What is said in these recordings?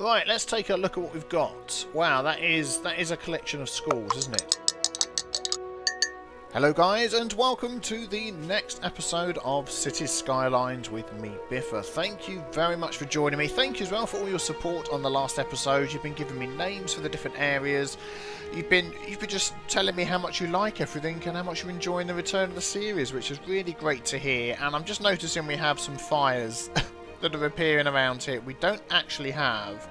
Right, let's take a look at what we've got. Wow, that is a collection of schools, isn't it? Hello guys, and welcome to the next episode of Cities Skylines with me, Biffa. Thank you very much for joining me. Thank you as well for all your support on the last episode. You've been giving me names for the different areas. You've been just telling me how much you like everything and how much you're enjoying the return of the series, which is really great to hear. And I'm just noticing we have some fires that are appearing around here. We don't actually have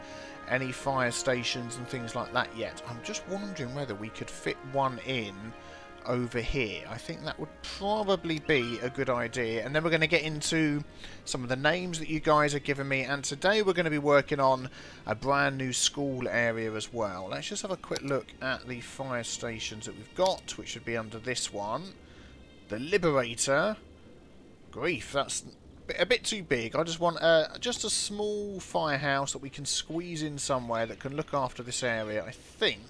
any fire stations and things like that yet. I'm just wondering whether we could fit one in over here. I think that would probably be a good idea, and then we're going to get into some of the names that you guys are giving me, and today we're going to be working on a brand new school area as well. Let's just have a quick look at the fire stations that we've got, which should be under this one. The Liberator. Grief, that's a bit too big. I just want just a small firehouse that we can squeeze in somewhere that can look after this area. I think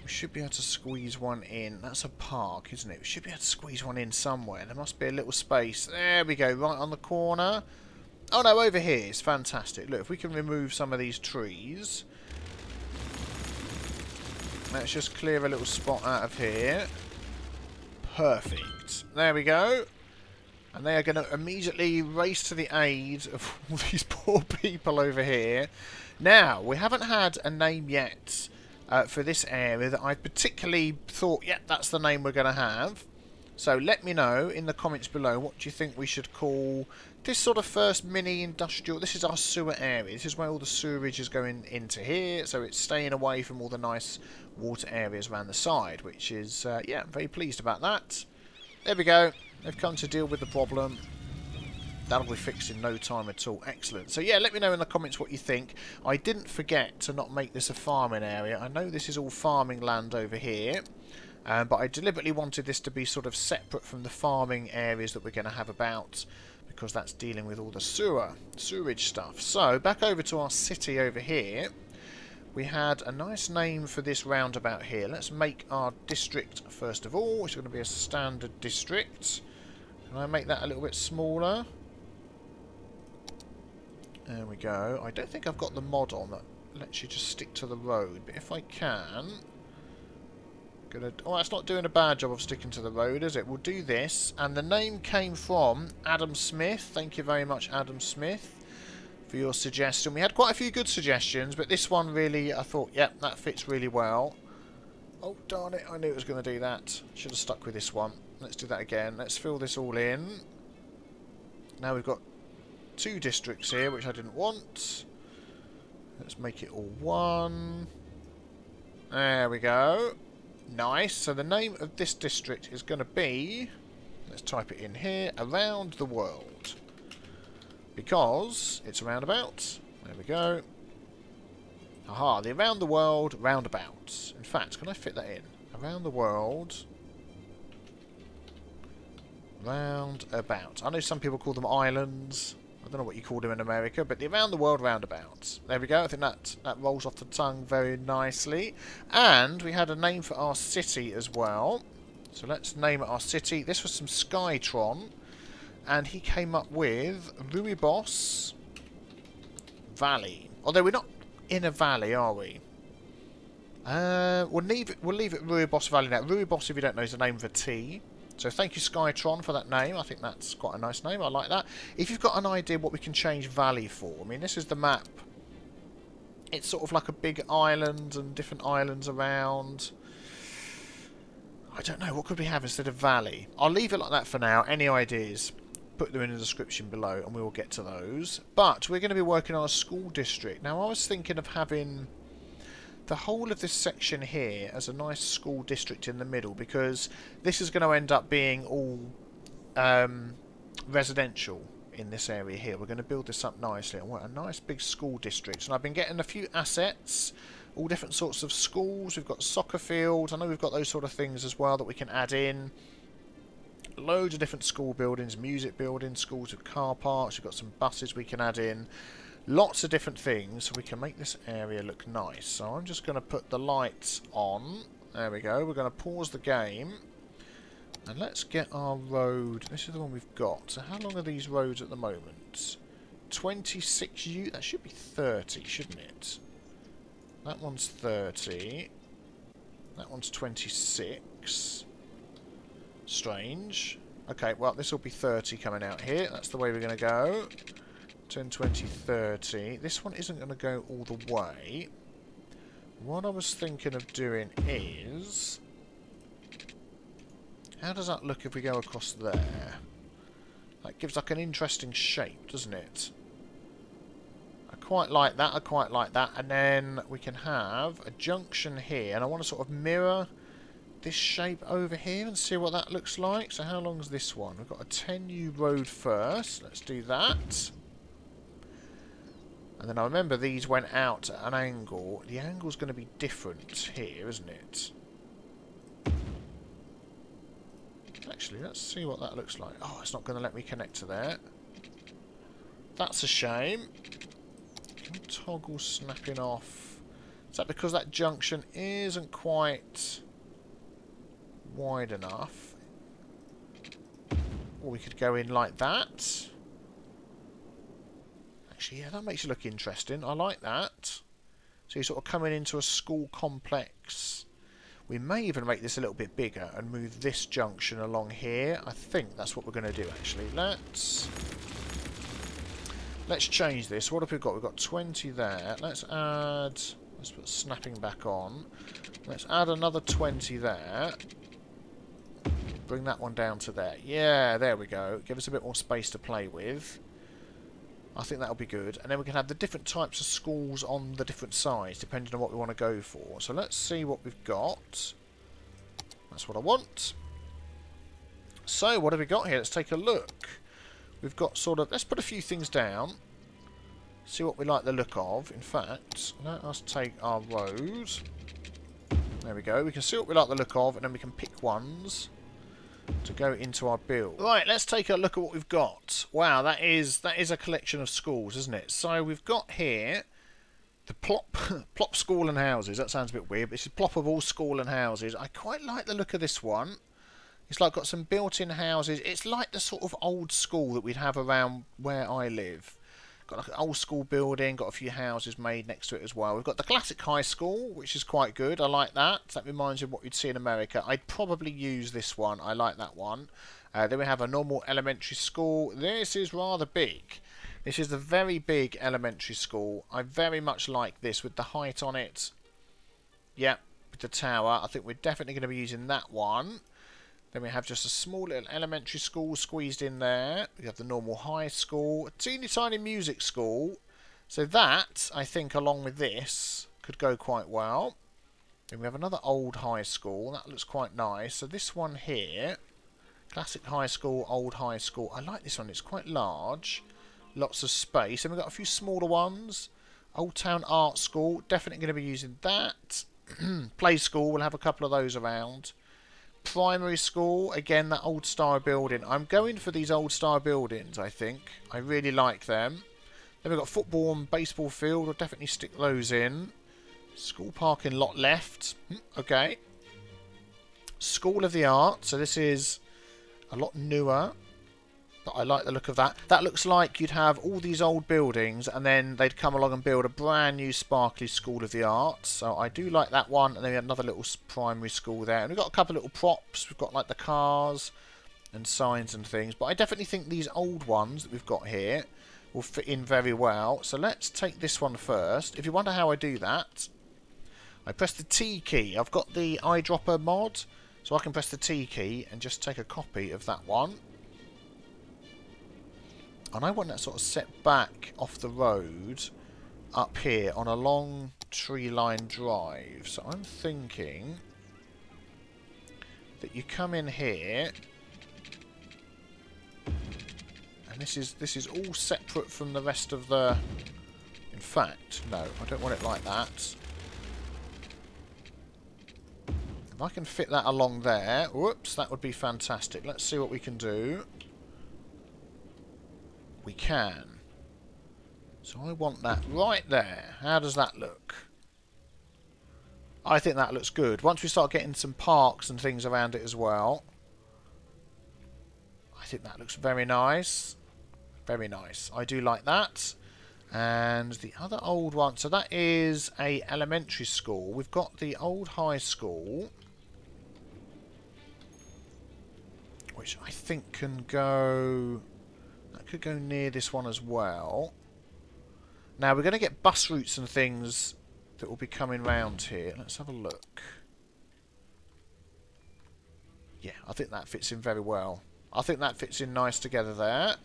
we should be able to squeeze one in. That's a park, isn't it? We should be able to squeeze one in somewhere. There must be a little space. There we go, right on the corner. Oh no, over here. It's fantastic. Look, if we can remove some of these trees. Let's just clear a little spot out of here. Perfect. There we go. And they are going to immediately race to the aid of all these poor people over here. Now, we haven't had a name yet for this area that I particularly thought, yeah, that's the name we're going to have. So let me know in the comments below, what do you think we should call this sort of first mini industrial. This is our sewer area. This is where all the sewerage is going into here. So it's staying away from all the nice water areas around the side, which is, yeah, I'm very pleased about that. There we go. They've come to deal with the problem. That'll be fixed in no time at all. Excellent. So yeah, let me know in the comments what you think. I didn't forget to not make this a farming area. I know this is all farming land over here. But I deliberately wanted this to be sort of separate from the farming areas that we're going to have about, because that's dealing with all the sewerage stuff. So back over to our city over here. We had a nice name for this roundabout here. Let's make our district first of all. It's going to be a standard district. Can I make that a little bit smaller? There we go. I don't think I've got the mod on that lets you just stick to the road, but if I can... Oh, that's not doing a bad job of sticking to the road, is it? We'll do this. And the name came from Adam Smith. Thank you very much, Adam Smith, for your suggestion. We had quite a few good suggestions, but this one really, I thought, yep, that fits really well. Oh, darn it, I knew it was going to do that. Should have stuck with this one. Let's do that again. Let's fill this all in. Now we've got two districts here, which I didn't want. Let's make it all one. There we go. Nice. So the name of this district is going to be, let's type it in here, Around the World. Because it's a roundabout. There we go. Aha, the Around the World roundabout. In fact, can I fit that in? Around the World roundabout. I know some people call them islands. I don't know what you call them in America, but the Around the World roundabouts. There we go. I think that rolls off the tongue very nicely. And we had a name for our city as well. So let's name it our city. This was some Skytron. And he came up with Ruibos Valley. Although we're not in a valley, are we? We'll leave it Ruibos Valley now. Ruibos, if you don't know, is the name of a tea. So thank you, Skytron, for that name. I think that's quite a nice name. I like that. If you've got an idea what we can change Valley for, I mean, this is the map. It's sort of like a big island and different islands around. I don't know. What could we have instead of Valley? I'll leave it like that for now. Any ideas, put them in the description below and we will get to those. But we're going to be working on a school district. Now, I was thinking of having the whole of this section here as a nice school district in the middle, because this is going to end up being all residential in this area here. We're going to build this up nicely. I want a nice big school district, and I've been getting a few assets, all different sorts of schools. We've got soccer fields. I know we've got those sort of things as well that we can add in. Loads of different school buildings, music buildings, schools with car parks. We've got some buses we can add in. Lots of different things, so we can make this area look nice. So I'm just going to put the lights on. There we go. We're going to pause the game. And let's get our road. This is the one we've got. So how long are these roads at the moment? 26 U. That should be 30, shouldn't it? That one's 30. That one's 26. Strange. Okay, well, this will be 30 coming out here. That's the way we're going to go. 10, 20, 30. This one isn't going to go all the way. What I was thinking of doing is... How does that look if we go across there? That gives like an interesting shape, doesn't it? I quite like that, I quite like that. And then we can have a junction here. And I want to sort of mirror this shape over here and see what that looks like. So how long is this one? We've got a 10U road first. Let's do that. And then I remember these went out at an angle. The angle's going to be different here, isn't it? Actually, let's see what that looks like. Oh, it's not going to let me connect to there. That's a shame. Can we toggle snapping off? Is that because that junction isn't quite wide enough? Or we could go in like that. Actually, yeah, that makes it look interesting. I like that. So you're sort of coming into a school complex. We may even make this a little bit bigger and move this junction along here. I think that's what we're going to do, actually. Let's change this. What have we got? We've got 20 there. Let's put snapping back on. Let's add another 20 there. Bring that one down to there. Yeah, there we go. Give us a bit more space to play with. I think that'll be good. And then we can have the different types of schools on the different sides, depending on what we want to go for. So let's see what we've got. That's what I want. So, what have we got here? Let's take a look. We've got sort of... Let's put a few things down. See what we like the look of. In fact, let us take our road. There we go. We can see what we like the look of, and then we can pick ones to go into our build. Right, let's take a look at what we've got. Wow, that is a collection of schools, isn't it? So we've got here the plop school and houses. That sounds a bit weird, but this is ploppable school and houses. I quite like the look of this one. It's like got some built-in houses. It's like the sort of old school that we'd have around where I live. Got like an old school building, got a few houses made next to it as well. We've got the classic high school, which is quite good. I like that. That reminds me of what you'd see in America. I'd probably use this one. I like that one. Then we have a normal elementary school. This is rather big. This is the very big elementary school. I very much like this with the height on it. Yeah, with the tower. I think we're definitely going to be using that one. Then we have just a small little elementary school squeezed in there. We have the normal high school, a teeny tiny music school. So that, I think, along with this, could go quite well. Then we have another old high school. That looks quite nice. So this one here, classic high school, old high school. I like this one. It's quite large. Lots of space. And we've got a few smaller ones. Old Town Art School. Definitely going to be using that. Play School. We'll have a couple of those around. Primary school, again, that old style building. I'm going for these old style buildings, I think. I really like them. Then we've got football and baseball field. We'll definitely stick those in. School parking lot left. Okay. School of the Arts. So this is a lot newer. But I like the look of that. That looks like you'd have all these old buildings and then they'd come along and build a brand new sparkly School of the Arts. So I do like that one. And then we have another little primary school there. And we've got a couple of little props. We've got like the cars and signs and things. But I definitely think these old ones that we've got here will fit in very well. So let's take this one first. If you wonder how I do that, I press the T key. I've got the eyedropper mod. So I can press the T key and just take a copy of that one. And I want that sort of set back off the road up here on a long tree line drive. So I'm thinking that you come in here, and this is all separate from the rest of the... In fact, no, I don't want it like that. If I can fit that along there, whoops, that would be fantastic. Let's see what we can do. We can. So I want that right there. How does that look? I think that looks good. Once we start getting some parks and things around it as well, I think that looks very nice. Very nice. I do like that. And the other old one, so that is a elementary school. We've got the old high school, which I think can go... That could go near this one as well. Now, we're going to get bus routes and things that will be coming round here. Let's have a look. Yeah, I think that fits in very well. I think that fits in nice together there.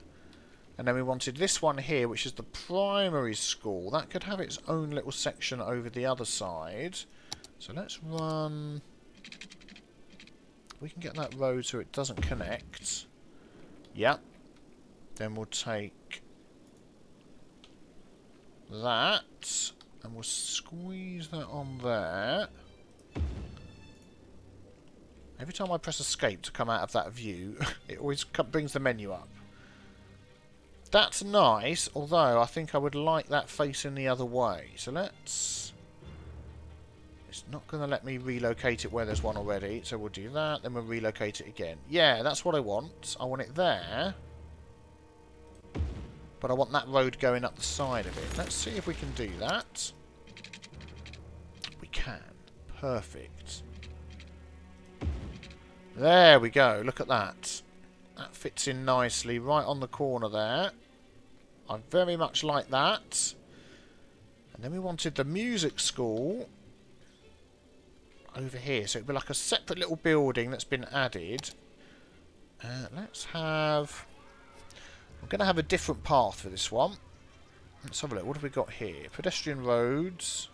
And then we wanted this one here, which is the primary school. That could have its own little section over the other side. So let's run... We can get that road so it doesn't connect. Yep. Then we'll take that. And we'll squeeze that on there. Every time I press escape to come out of that view, it always brings the menu up. That's nice, although I think I would like that facing the other way. So let's... It's not going to let me relocate it where there's one already, so we'll do that, then we'll relocate it again. Yeah, that's what I want. I want it there. But I want that road going up the side of it. Let's see if we can do that. We can. Perfect. There we go. Look at that. That fits in nicely right on the corner there. I very much like that. And then we wanted the music school over here. So it'd be like a separate little building that's been added. Let's have... I'm going to have a different path for this one. Let's have a look. What have we got here? Pedestrian roads.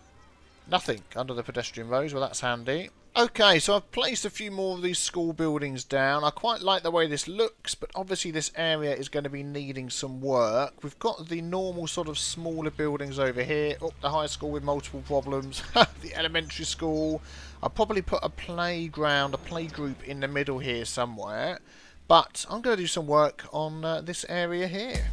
Nothing under the pedestrian roads. Well, that's handy. Okay, so I've placed a few more of these school buildings down. I quite like the way this looks, but obviously this area is going to be needing some work. We've got the normal sort of smaller buildings over here. Oh, the high school with multiple problems. The elementary school. I'll probably put a playground, a playgroup in the middle here somewhere. But I'm going to do some work on this area here.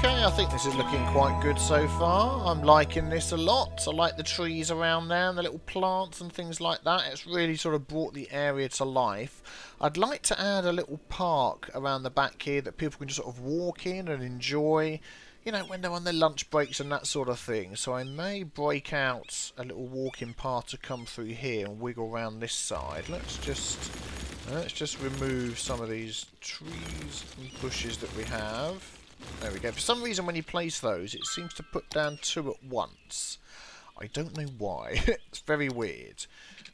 Okay, I think this is looking quite good so far. I'm liking this a lot. I like the trees around there and the little plants and things like that. It's really sort of brought the area to life. I'd like to add a little park around the back here that people can just sort of walk in and enjoy, you know, when they're on their lunch breaks and that sort of thing. So I may break out a little walking path to come through here and wiggle around this side. Let's just remove some of these trees and bushes that we have. There we go. For some reason when you place those, it seems to put down 2 at once. I don't know why. It's very weird.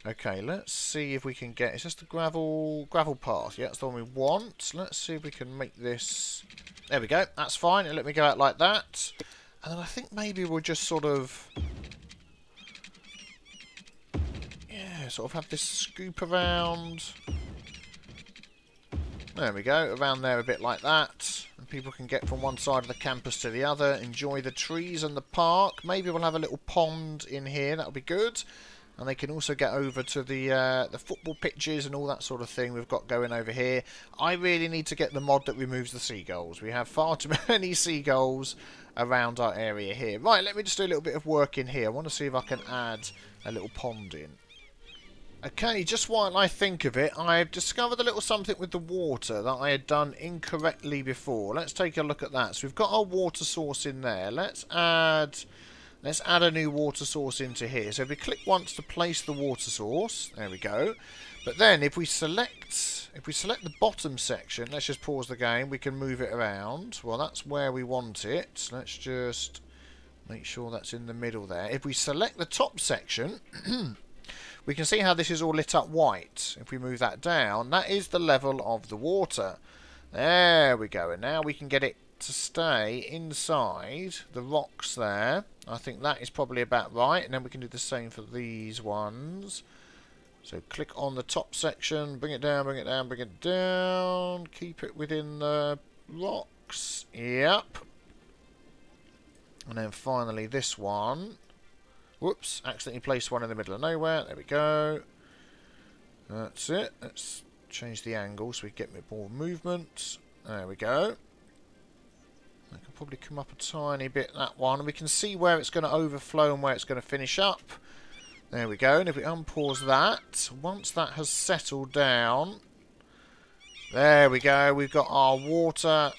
Okay, let's see if we can get... It's just a gravel path. Yeah, that's the one we want. Let's see if we can make this... There we go. That's fine. It'll let me go out like that. And then I think maybe we'll just sort of... Yeah, sort of have this scoop around... There we go, around there a bit like that. And people can get from one side of the campus to the other, enjoy the trees and the park. Maybe we'll have a little pond in here, that'll be good. And they can also get over to the football pitches and all that sort of thing we've got going over here. I really need to get the mod that removes the seagulls. We have far too many seagulls around our area here. Right, let me just do a little bit of work in here. I want to see if I can add a little pond in. Okay, just while I think of it, I've discovered a little something with the water that I had done incorrectly before. Let's take a look at that. So we've got our water source in there. Let's add a new water source into here. So if we click once to place the water source, there we go. But then if we select the bottom section, let's just pause the game, we can move it around. Well, that's where we want it. Let's just make sure that's in the middle there. If we select the top section, we can see how this is all lit up white. If we move that down, that is the level of the water. There we go. And now we can get it to stay inside the rocks there. I think that is probably about right. And then we can do the same for these ones. So click on the top section, bring it down, bring it down, bring it down. Keep it within the rocks. Yep. And then finally this one. Whoops, accidentally placed one in the middle of nowhere. There we go. That's it. Let's change the angle so we get a bit more movement. There we go. I can probably come up a tiny bit, that one. And we can see where it's going to overflow and where it's going to finish up. There we go. And if we unpause that, once that has settled down, there we go. We've got our water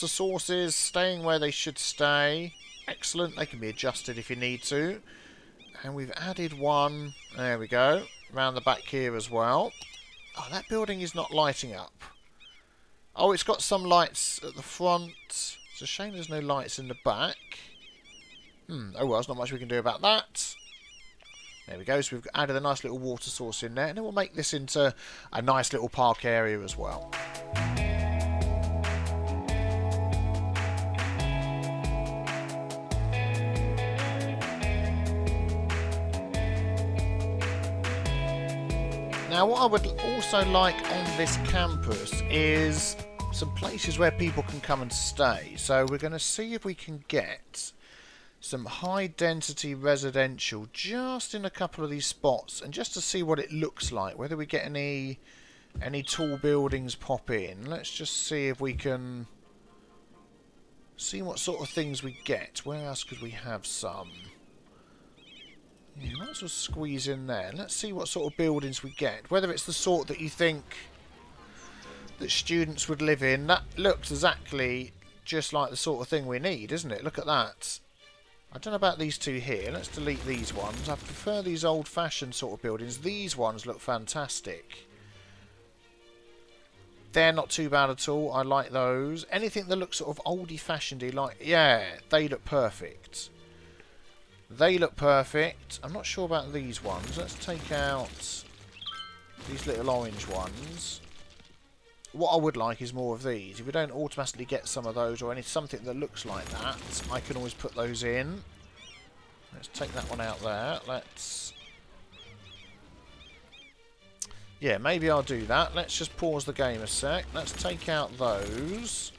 sources staying where they should stay. Excellent. They can be adjusted if you need to. And we've added one, there we go, around the back here as well. Oh, that building is not lighting up. Oh, it's got some lights at the front. It's a shame there's no lights in the back. Oh well, there's not much we can do about that. There we go. So we've added a nice little water source in there. And then we'll make this into a nice little park area as well. Now, what I would also like on this campus is some places where people can come and stay. So we're going to see if we can get some high-density residential just in a couple of these spots, and just to see what it looks like, whether we get any tall buildings pop in. Let's just see if we can see what sort of things we get. Where else could we have some? Yeah, might as well squeeze in there. Let's see what sort of buildings we get. Whether it's the sort that you think that students would live in. That looks exactly just like the sort of thing we need, isn't it? Look at that. I don't know about these two here. Let's delete these ones. I prefer these old-fashioned sort of buildings. These ones look fantastic. They're not too bad at all. I like those. Anything that looks sort of oldie-fashionedy, like... Yeah, they look perfect. They look perfect. I'm not sure about these ones. Let's take out these little orange ones. What I would like is more of these. If we don't automatically get some of those or something that looks like that, I can always put those in. Let's take that one out there. Let's... Yeah, maybe I'll do that. Let's just pause the game a sec. Let's take out those.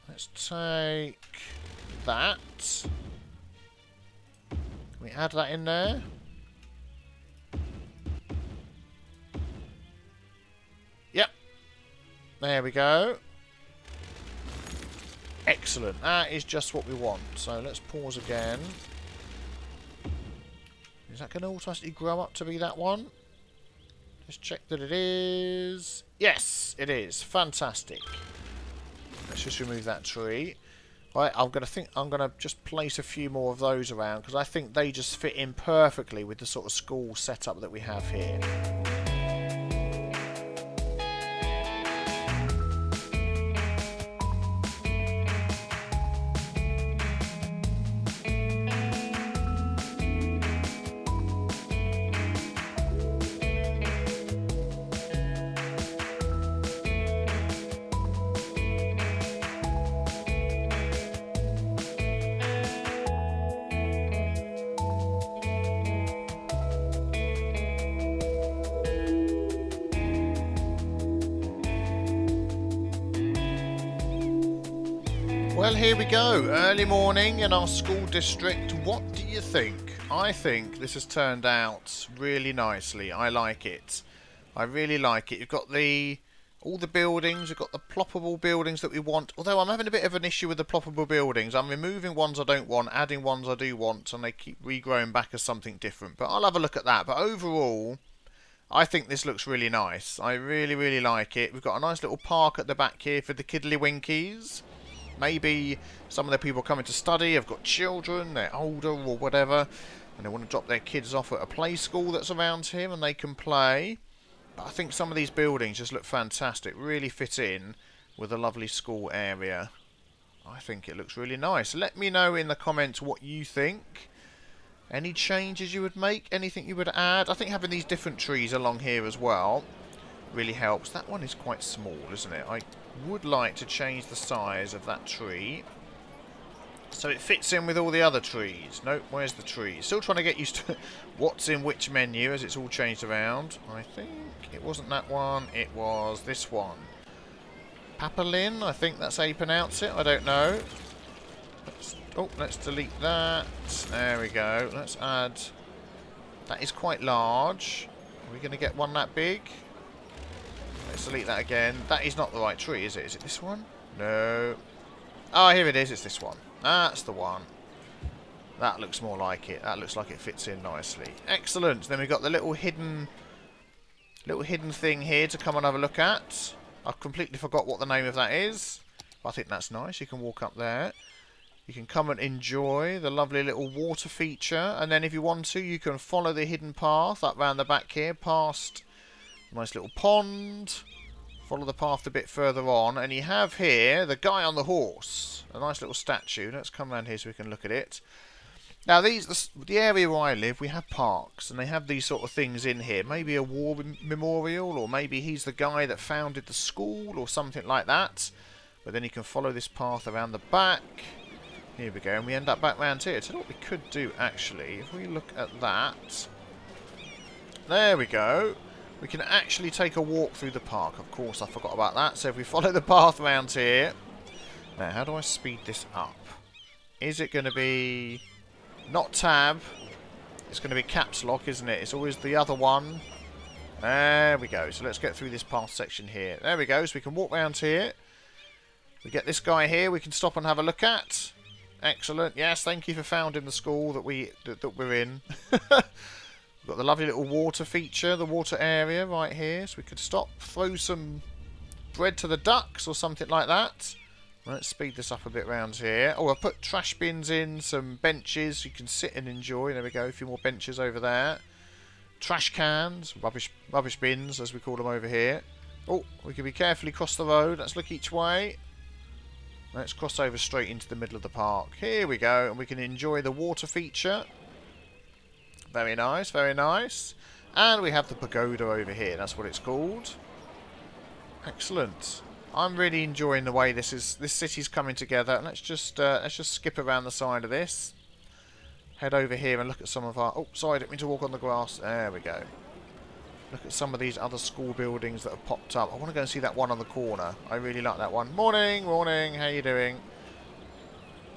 Let's take that. We add that in there. Yep. There we go. Excellent. That is just what we want. So let's pause again. Is that going to automatically grow up to be that one? Just check that it is. Yes, it is. Fantastic. Let's just remove that tree. Right, I'm gonna just place a few more of those around because I think they just fit in perfectly with the sort of school setup that we have here. Well, here we go. Early morning in our school district. What do you think? I think this has turned out really nicely. I like it. I really like it. You've got all the buildings. You've got the ploppable buildings that we want. Although I'm having a bit of an issue with the ploppable buildings. I'm removing ones I don't want, adding ones I do want, and they keep regrowing back as something different. But I'll have a look at that. But overall, I think this looks really nice. I really, really like it. We've got a nice little park at the back here for the kiddly-winkies. Maybe some of the people coming to study have got children, they're older or whatever, and they want to drop their kids off at a play school that's around here and they can play. But I think some of these buildings just look fantastic, really fit in with a lovely school area. I think it looks really nice. Let me know in the comments what you think. Any changes you would make, anything you would add. I think having these different trees along here as well really helps. That one is quite small, isn't it? I would like to change the size of that tree so it fits in with all the other trees. Nope, where's the tree? Still trying to get used to what's in which menu as it's all changed around. I think it wasn't that one, it was this one. Papalin, I think that's how you pronounce it. I don't know. Let's delete that. There we go. Let's add. That is quite large. Are we going to get one that big? Let's delete that again. That is not the right tree, is it? Is it this one? No. Oh, here it is. It's this one. That's the one. That looks more like it. That looks like it fits in nicely. Excellent. Then we've got the little hidden thing here to come and have a look at. I've completely forgot what the name of that is. But I think that's nice. You can walk up there. You can come and enjoy the lovely little water feature. And then if you want to, you can follow the hidden path up round the back here past a nice little pond. Follow the path a bit further on. And you have here the guy on the horse. A nice little statue. Let's come around here so we can look at it. Now, the area where I live, we have parks. And they have these sort of things in here. Maybe a war memorial. Or maybe he's the guy that founded the school. Or something like that. But then you can follow this path around the back. Here we go, and we end up back round here. So what we could do, actually, if we look at that... There we go. We can actually take a walk through the park. Of course, I forgot about that. So if we follow the path round here... Now, how do I speed this up? Is it going to be... Not tab. It's going to be caps lock, isn't it? It's always the other one. There we go. So let's get through this path section here. There we go. So we can walk round here. We get this guy here we can stop and have a look at. Excellent. Yes, thank you for founding the school that we're in. We've got the lovely little water feature, the water area right here. So we could stop, throw some bread to the ducks or something like that. Let's speed this up a bit round here. Oh, I've put trash bins in, some benches you can sit and enjoy. There we go, a few more benches over there. Trash cans, rubbish bins as we call them over here. Oh, we can be carefully cross the road. Let's look each way. Let's cross over straight into the middle of the park. Here we go, and we can enjoy the water feature. Very nice, very nice. And we have the pagoda over here. That's what it's called. Excellent. I'm really enjoying the way this city's coming together. Let's just skip around the side of this. Head over here and look at some of our... Oh, sorry, I didn't mean to walk on the grass. There we go. Look at some of these other school buildings that have popped up. I want to go and see that one on the corner. I really like that one. Morning, morning. How you doing?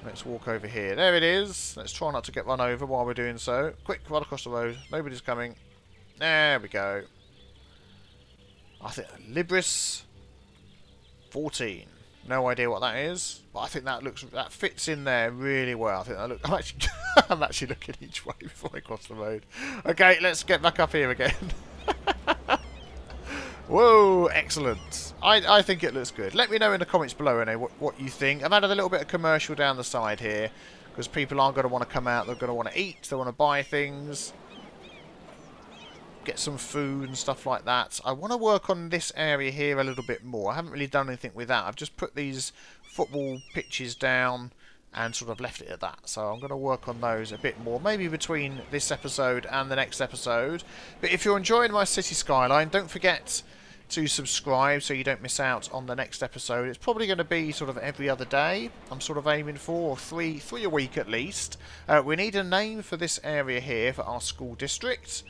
Let's walk over here. There it is. Let's try not to get run over while we're doing so. Quick, right across the road. Nobody's coming. There we go. I think Libris 14. No idea what that is, but I think that fits in there really well. I think that I'm actually I'm actually looking each way before I cross the road. Okay, let's get back up here again. Whoa, excellent. I think it looks good. Let me know in the comments below, Renee, what you think. I've added a little bit of commercial down the side here because people aren't going to want to come out. They're going to want to eat. They want to buy things. Get some food and stuff like that. I want to work on this area here a little bit more. I haven't really done anything with that. I've just put these football pitches down and sort of left it at that. So I'm going to work on those a bit more, maybe between this episode and the next episode. But if you're enjoying my City Skyline, don't forget to subscribe so you don't miss out on the next episode. It's probably going to be sort of every other day. I'm sort of aiming for three a week at least. We need a name for this area here for our school district.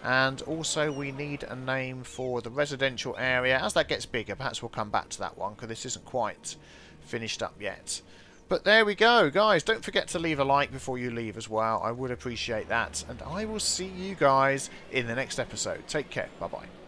And also we need a name for the residential area. As that gets bigger, perhaps we'll come back to that one because this isn't quite finished up yet. But there we go, guys. Don't forget to leave a like before you leave as well. I would appreciate that. And I will see you guys in the next episode. Take care. Bye-bye.